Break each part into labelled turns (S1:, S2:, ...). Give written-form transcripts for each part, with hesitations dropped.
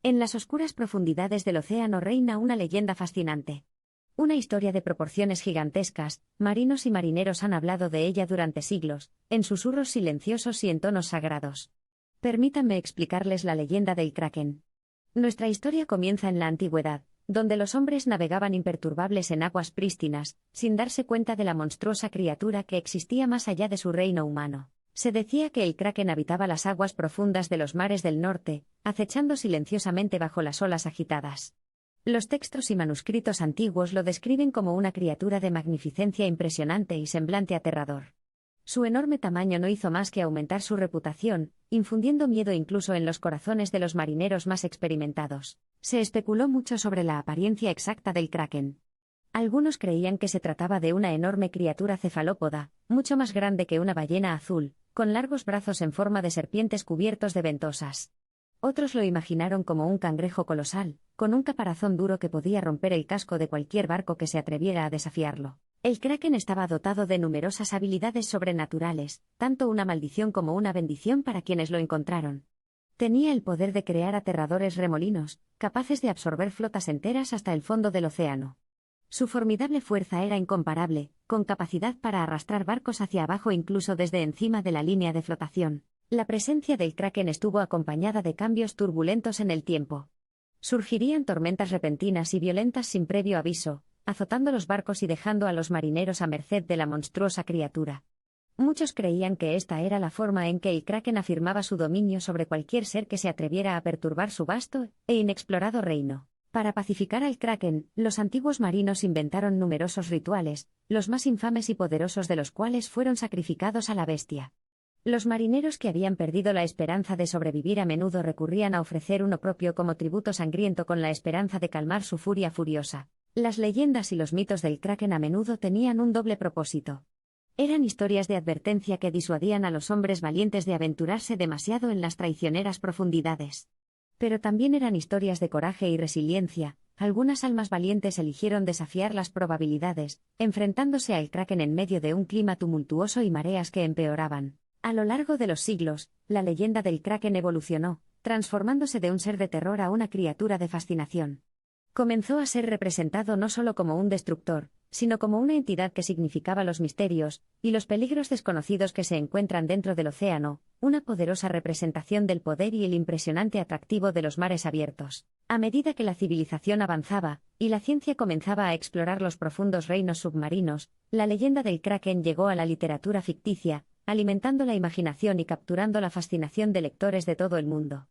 S1: En las oscuras profundidades del océano reina una leyenda fascinante. Una historia de proporciones gigantescas, marinos y marineros han hablado de ella durante siglos, en susurros silenciosos y en tonos sagrados. Permítanme explicarles la leyenda del Kraken. Nuestra historia comienza en la antigüedad, donde los hombres navegaban imperturbables en aguas prístinas, sin darse cuenta de la monstruosa criatura que existía más allá de su reino humano. Se decía que el Kraken habitaba las aguas profundas de los mares del norte, acechando silenciosamente bajo las olas agitadas. Los textos y manuscritos antiguos lo describen como una criatura de magnificencia impresionante y semblante aterrador. Su enorme tamaño no hizo más que aumentar su reputación, infundiendo miedo incluso en los corazones de los marineros más experimentados. Se especuló mucho sobre la apariencia exacta del Kraken. Algunos creían que se trataba de una enorme criatura cefalópoda, mucho más grande que una ballena azul, con largos brazos en forma de serpientes cubiertos de ventosas. Otros lo imaginaron como un cangrejo colosal, con un caparazón duro que podía romper el casco de cualquier barco que se atreviera a desafiarlo. El Kraken estaba dotado de numerosas habilidades sobrenaturales, tanto una maldición como una bendición para quienes lo encontraron. Tenía el poder de crear aterradores remolinos, capaces de absorber flotas enteras hasta el fondo del océano. Su formidable fuerza era incomparable, con capacidad para arrastrar barcos hacia abajo incluso desde encima de la línea de flotación. La presencia del Kraken estuvo acompañada de cambios turbulentos en el tiempo. Surgirían tormentas repentinas y violentas sin previo aviso, azotando los barcos y dejando a los marineros a merced de la monstruosa criatura. Muchos creían que esta era la forma en que el Kraken afirmaba su dominio sobre cualquier ser que se atreviera a perturbar su vasto e inexplorado reino. Para pacificar al Kraken, los antiguos marinos inventaron numerosos rituales, los más infames y poderosos de los cuales fueron sacrificados a la bestia. Los marineros que habían perdido la esperanza de sobrevivir a menudo recurrían a ofrecer uno propio como tributo sangriento con la esperanza de calmar su furia furiosa. Las leyendas y los mitos del Kraken a menudo tenían un doble propósito. Eran historias de advertencia que disuadían a los hombres valientes de aventurarse demasiado en las traicioneras profundidades. Pero también eran historias de coraje y resiliencia. Algunas almas valientes eligieron desafiar las probabilidades, enfrentándose al Kraken en medio de un clima tumultuoso y mareas que empeoraban. A lo largo de los siglos, la leyenda del Kraken evolucionó, transformándose de un ser de terror a una criatura de fascinación. Comenzó a ser representado no solo como un destructor, sino como una entidad que significaba los misterios y los peligros desconocidos que se encuentran dentro del océano, una poderosa representación del poder y el impresionante atractivo de los mares abiertos. A medida que la civilización avanzaba y la ciencia comenzaba a explorar los profundos reinos submarinos, la leyenda del Kraken llegó a la literatura ficticia, alimentando la imaginación y capturando la fascinación de lectores de todo el mundo.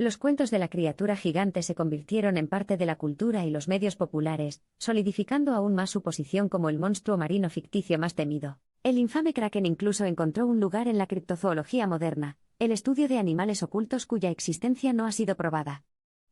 S1: Los cuentos de la criatura gigante se convirtieron en parte de la cultura y los medios populares, solidificando aún más su posición como el monstruo marino ficticio más temido. El infame Kraken incluso encontró un lugar en la criptozoología moderna, el estudio de animales ocultos cuya existencia no ha sido probada.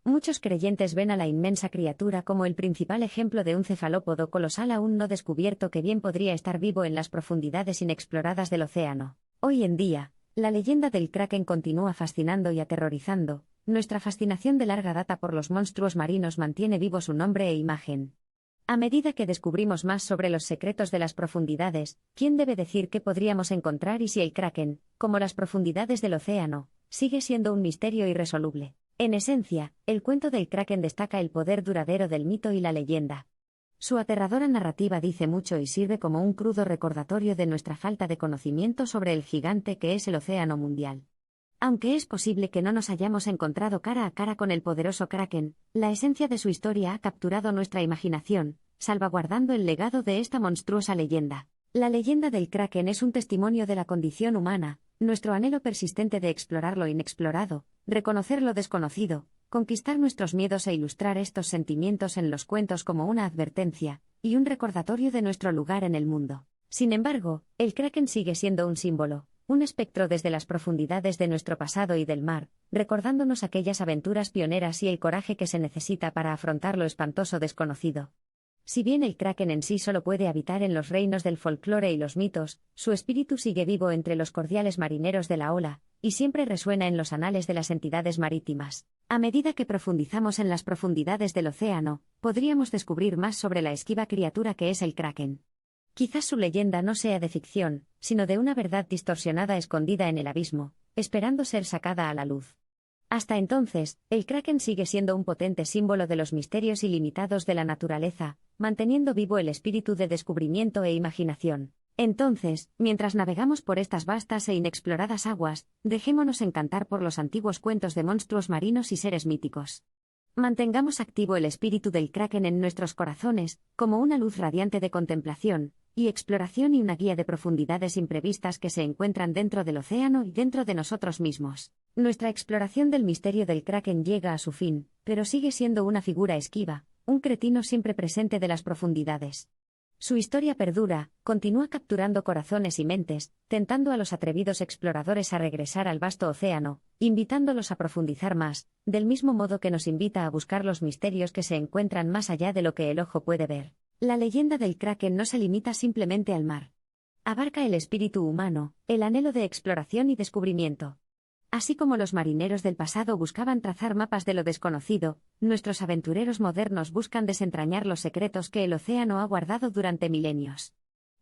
S1: Muchos creyentes ven a la inmensa criatura como el principal ejemplo de un cefalópodo colosal aún no descubierto que bien podría estar vivo en las profundidades inexploradas del océano. Hoy en día, la leyenda del Kraken continúa fascinando y aterrorizando. Nuestra fascinación de larga data por los monstruos marinos mantiene vivo su nombre e imagen. A medida que descubrimos más sobre los secretos de las profundidades, ¿quién debe decir qué podríamos encontrar y si el Kraken, como las profundidades del océano, sigue siendo un misterio irresoluble? En esencia, el cuento del Kraken destaca el poder duradero del mito y la leyenda. Su aterradora narrativa dice mucho y sirve como un crudo recordatorio de nuestra falta de conocimiento sobre el gigante que es el océano mundial. Aunque es posible que no nos hayamos encontrado cara a cara con el poderoso Kraken, la esencia de su historia ha capturado nuestra imaginación, salvaguardando el legado de esta monstruosa leyenda. La leyenda del Kraken es un testimonio de la condición humana, nuestro anhelo persistente de explorar lo inexplorado, reconocer lo desconocido, conquistar nuestros miedos e ilustrar estos sentimientos en los cuentos como una advertencia y un recordatorio de nuestro lugar en el mundo. Sin embargo, el Kraken sigue siendo un símbolo, un espectro desde las profundidades de nuestro pasado y del mar, recordándonos aquellas aventuras pioneras y el coraje que se necesita para afrontar lo espantoso desconocido. Si bien el Kraken en sí solo puede habitar en los reinos del folclore y los mitos, su espíritu sigue vivo entre los cordiales marineros de la ola, y siempre resuena en los anales de las entidades marítimas. A medida que profundizamos en las profundidades del océano, podríamos descubrir más sobre la esquiva criatura que es el Kraken. Quizás su leyenda no sea de ficción, sino de una verdad distorsionada escondida en el abismo, esperando ser sacada a la luz. Hasta entonces, el kraken sigue siendo un potente símbolo de los misterios ilimitados de la naturaleza, manteniendo vivo el espíritu de descubrimiento e imaginación. Entonces, mientras navegamos por estas vastas e inexploradas aguas, dejémonos encantar por los antiguos cuentos de monstruos marinos y seres míticos. Mantengamos activo el espíritu del kraken en nuestros corazones, como una luz radiante de contemplación y exploración y una guía de profundidades imprevistas que se encuentran dentro del océano y dentro de nosotros mismos. Nuestra exploración del misterio del kraken llega a su fin, pero sigue siendo una figura esquiva, un cretino siempre presente de las profundidades. Su historia perdura, continúa capturando corazones y mentes, tentando a los atrevidos exploradores a regresar al vasto océano, invitándolos a profundizar más, del mismo modo que nos invita a buscar los misterios que se encuentran más allá de lo que el ojo puede ver. La leyenda del kraken no se limita simplemente al mar. Abarca el espíritu humano, el anhelo de exploración y descubrimiento. Así como los marineros del pasado buscaban trazar mapas de lo desconocido, nuestros aventureros modernos buscan desentrañar los secretos que el océano ha guardado durante milenios.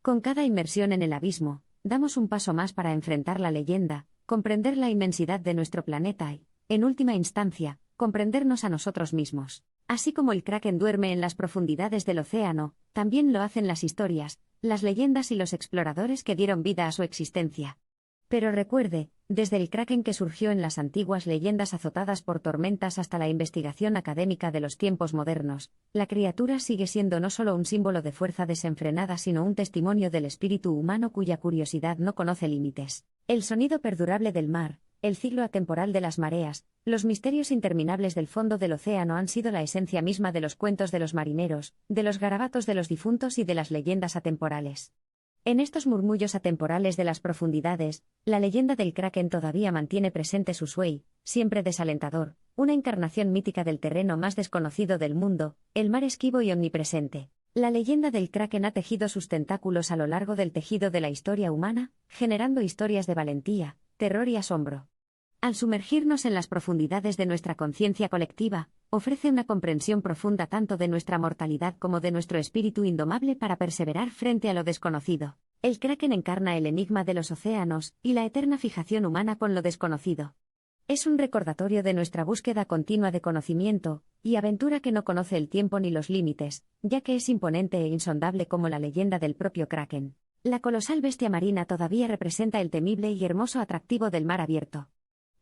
S1: Con cada inmersión en el abismo, damos un paso más para enfrentar la leyenda, comprender la inmensidad de nuestro planeta y, en última instancia, comprendernos a nosotros mismos. Así como el kraken duerme en las profundidades del océano, también lo hacen las historias, las leyendas y los exploradores que dieron vida a su existencia. Pero recuerde, desde el kraken que surgió en las antiguas leyendas azotadas por tormentas hasta la investigación académica de los tiempos modernos, la criatura sigue siendo no solo un símbolo de fuerza desenfrenada sino un testimonio del espíritu humano cuya curiosidad no conoce límites. El sonido perdurable del mar, el ciclo atemporal de las mareas, los misterios interminables del fondo del océano han sido la esencia misma de los cuentos de los marineros, de los garabatos de los difuntos y de las leyendas atemporales. En estos murmullos atemporales de las profundidades, la leyenda del kraken todavía mantiene presente su sway, siempre desalentador, una encarnación mítica del terreno más desconocido del mundo, el mar esquivo y omnipresente. La leyenda del kraken ha tejido sus tentáculos a lo largo del tejido de la historia humana, generando historias de valentía, terror y asombro. Al sumergirnos en las profundidades de nuestra conciencia colectiva, ofrece una comprensión profunda tanto de nuestra mortalidad como de nuestro espíritu indomable para perseverar frente a lo desconocido. El kraken encarna el enigma de los océanos y la eterna fijación humana con lo desconocido. Es un recordatorio de nuestra búsqueda continua de conocimiento y aventura que no conoce el tiempo ni los límites, ya que es imponente e insondable como la leyenda del propio kraken. La colosal bestia marina todavía representa el temible y hermoso atractivo del mar abierto.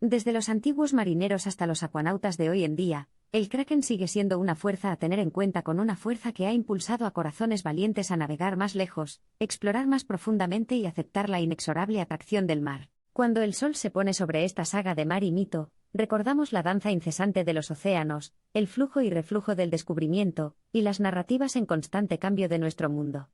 S1: Desde los antiguos marineros hasta los acuanautas de hoy en día, el kraken sigue siendo una fuerza a tener en cuenta, con una fuerza que ha impulsado a corazones valientes a navegar más lejos, explorar más profundamente y aceptar la inexorable atracción del mar. Cuando el sol se pone sobre esta saga de mar y mito, recordamos la danza incesante de los océanos, el flujo y reflujo del descubrimiento, y las narrativas en constante cambio de nuestro mundo.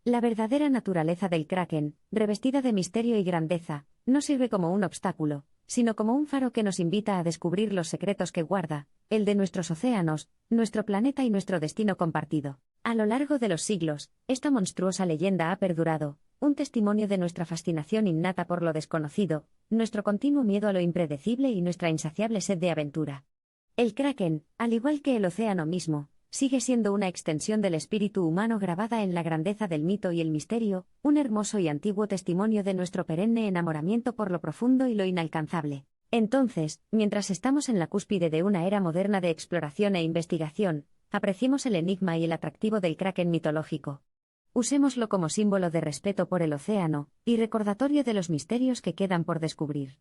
S1: La verdadera naturaleza del kraken, revestida de misterio y grandeza, no sirve como un obstáculo, sino como un faro que nos invita a descubrir los secretos que guarda, el de nuestros océanos, nuestro planeta y nuestro destino compartido. A lo largo de los siglos, esta monstruosa leyenda ha perdurado, un testimonio de nuestra fascinación innata por lo desconocido, nuestro continuo miedo a lo impredecible y nuestra insaciable sed de aventura. El kraken, al igual que el océano mismo, sigue siendo una extensión del espíritu humano grabada en la grandeza del mito y el misterio, un hermoso y antiguo testimonio de nuestro perenne enamoramiento por lo profundo y lo inalcanzable. Entonces, mientras estamos en la cúspide de una era moderna de exploración e investigación, apreciemos el enigma y el atractivo del kraken mitológico. Usémoslo como símbolo de respeto por el océano y recordatorio de los misterios que quedan por descubrir.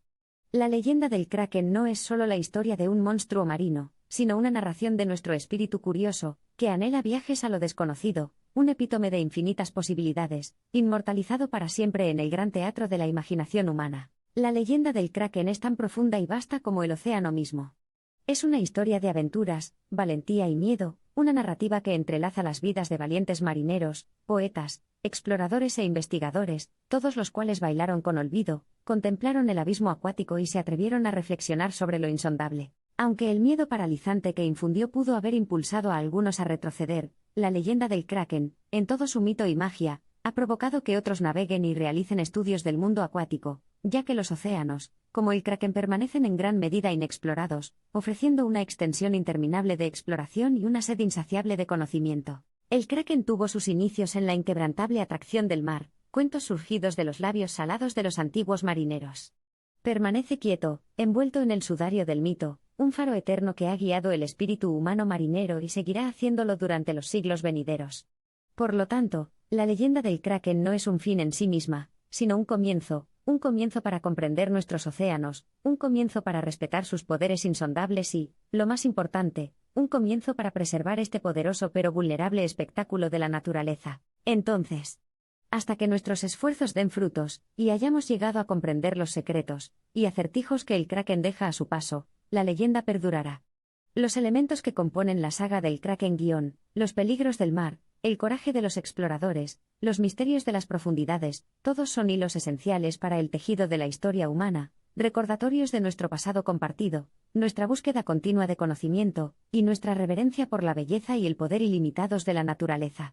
S1: La leyenda del kraken no es solo la historia de un monstruo marino, sino una narración de nuestro espíritu curioso, que anhela viajes a lo desconocido, un epítome de infinitas posibilidades, inmortalizado para siempre en el gran teatro de la imaginación humana. La leyenda del kraken es tan profunda y vasta como el océano mismo. Es una historia de aventuras, valentía y miedo, una narrativa que entrelaza las vidas de valientes marineros, poetas, exploradores e investigadores, todos los cuales bailaron con olvido, contemplaron el abismo acuático y se atrevieron a reflexionar sobre lo insondable. Aunque el miedo paralizante que infundió pudo haber impulsado a algunos a retroceder, la leyenda del kraken, en todo su mito y magia, ha provocado que otros naveguen y realicen estudios del mundo acuático, ya que los océanos, como el kraken, permanecen en gran medida inexplorados, ofreciendo una extensión interminable de exploración y una sed insaciable de conocimiento. El kraken tuvo sus inicios en la inquebrantable atracción del mar, cuentos surgidos de los labios salados de los antiguos marineros. Permanece quieto, envuelto en el sudario del mito, un faro eterno que ha guiado el espíritu humano marinero y seguirá haciéndolo durante los siglos venideros. Por lo tanto, la leyenda del Kraken no es un fin en sí misma, sino un comienzo para comprender nuestros océanos, un comienzo para respetar sus poderes insondables y, lo más importante, un comienzo para preservar este poderoso pero vulnerable espectáculo de la naturaleza. Entonces, hasta que nuestros esfuerzos den frutos, y hayamos llegado a comprender los secretos y acertijos que el Kraken deja a su paso, la leyenda perdurará. Los elementos que componen la saga del Kraken los peligros del mar, el coraje de los exploradores, los misterios de las profundidades, todos son hilos esenciales para el tejido de la historia humana, recordatorios de nuestro pasado compartido, nuestra búsqueda continua de conocimiento, y nuestra reverencia por la belleza y el poder ilimitados de la naturaleza.